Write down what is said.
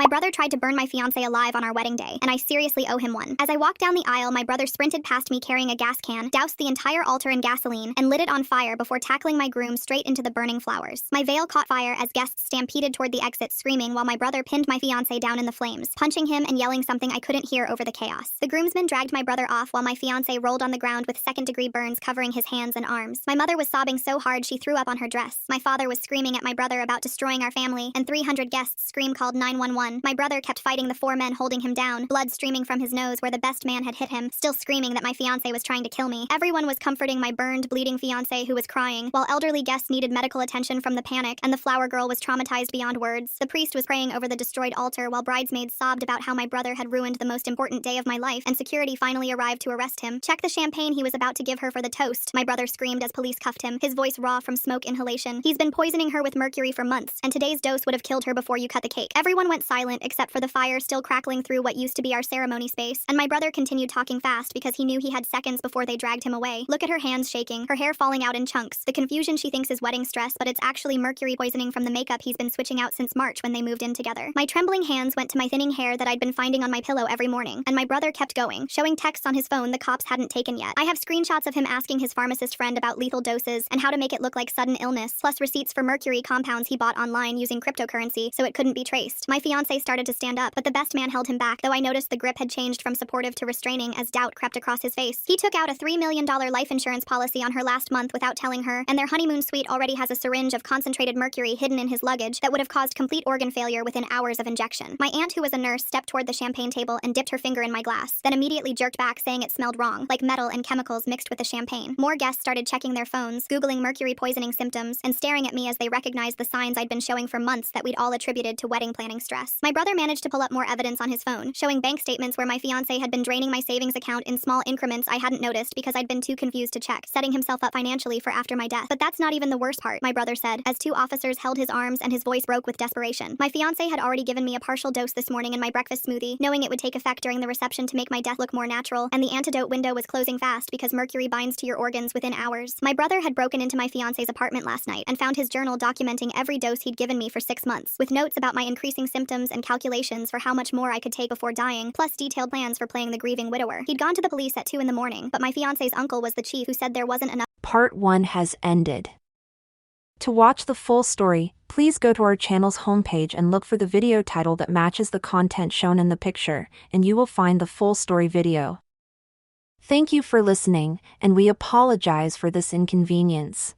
brother tried to burn my fiancé alive on our wedding day, and I seriously owe him one. As I walked down the aisle, my brother sprinted past me carrying a gas can, doused the entire altar in gasoline, and lit it on fire before tackling my groom straight into the burning flowers. My veil caught fire as guests stampeded toward the exit screaming while my brother pinned my fiancé down in the flames, punching him and yelling something I couldn't hear over the chaos. The groomsmen dragged my brother off while my fiancé rolled on the ground with second-degree burns covering his hands and arms. My mother was sobbing so hard she threw up on her dress. My father was screaming at my brother about destroying our family, and 300 guests scream called 911. My brother kept fighting the 4 men holding him down, blood streaming from his nose where the best man had hit him, still screaming that my fiancé was trying to kill me. Everyone was comforting my burned, bleeding fiancé who was crying, while elderly guests needed medical attention from the panic, and the flower girl was traumatized beyond words. The priest was praying over the destroyed altar while bridesmaids sobbed about how my brother had ruined the most important day of my life, and security finally arrived to arrest him. Check the champagne he was about to give her for the toast, my brother screamed as police cuffed him, his voice raw from smoke inhalation. He's been poisoning her with mercury for months, and today's dose would have killed her before you cut the cake. Everyone went silent except for the fire still crackling through what used to be our ceremony space, and my brother continued talking fast because he knew he had seconds before they dragged him away. Look at her hands shaking, her hair falling out in chunks. The confusion she thinks is wedding stress, but it's actually mercury poisoning from the makeup he's been switching out since March when they moved in together. My trembling hands went to my thinning hair that I'd been finding on my pillow every morning, and my brother kept going, showing texts on his phone the cops hadn't taken yet. I have screenshots of him asking his pharmacist friend about lethal doses and how to make it look like sudden illness, plus receipts for mercury compounds he bought online using cryptocurrency so it couldn't be traced. My fiancé started to stand up, but the best man held him back, though I noticed the grip had changed from supportive to restraining as doubt crept across his face. He took out a $3 million life insurance policy on her last month without telling her, and their honeymoon suite already has a syringe of concentrated mercury hidden in his luggage that would have caused complete organ failure within hours of injection. My aunt, who was a nurse, stepped toward the champagne table and dipped her finger in my glass, then immediately jerked back saying it smelled wrong, like metal and chemicals mixed with the champagne. More guests started checking their phones, Googling mercury poisoning symptoms, and staring at me as they recognized the signs I'd been showing for months that we'd all attributed to wedding planning stress. My brother managed to pull up more evidence on his phone, showing bank statements where my fiancé had been draining my savings account in small increments I hadn't noticed because I'd been too confused to check, setting himself up financially for after my death. But that's not even the worst part, my brother said, as 2 officers held his arms and his voice broke with desperation. My fiancé had already given me a partial dose this morning in my breakfast smoothie, knowing it would take effect during the reception to make my death look more natural, and the antidote window was closing fast because mercury binds to your organs within hours. My brother had broken into my fiancé's apartment last night and found his journal documenting every dose he'd given me for 6 months, with notes about my increasing symptoms and calculations for how much more I could take before dying, plus detailed plans for playing the grieving widower. He'd gone to the police at 2 in the morning, but my fiancé's uncle was the chief who said there wasn't enough. Part 1 has ended. To watch the full story, please go to our channel's homepage and look for the video title that matches the content shown in the picture, and you will find the full story video. Thank you for listening, and we apologize for this inconvenience.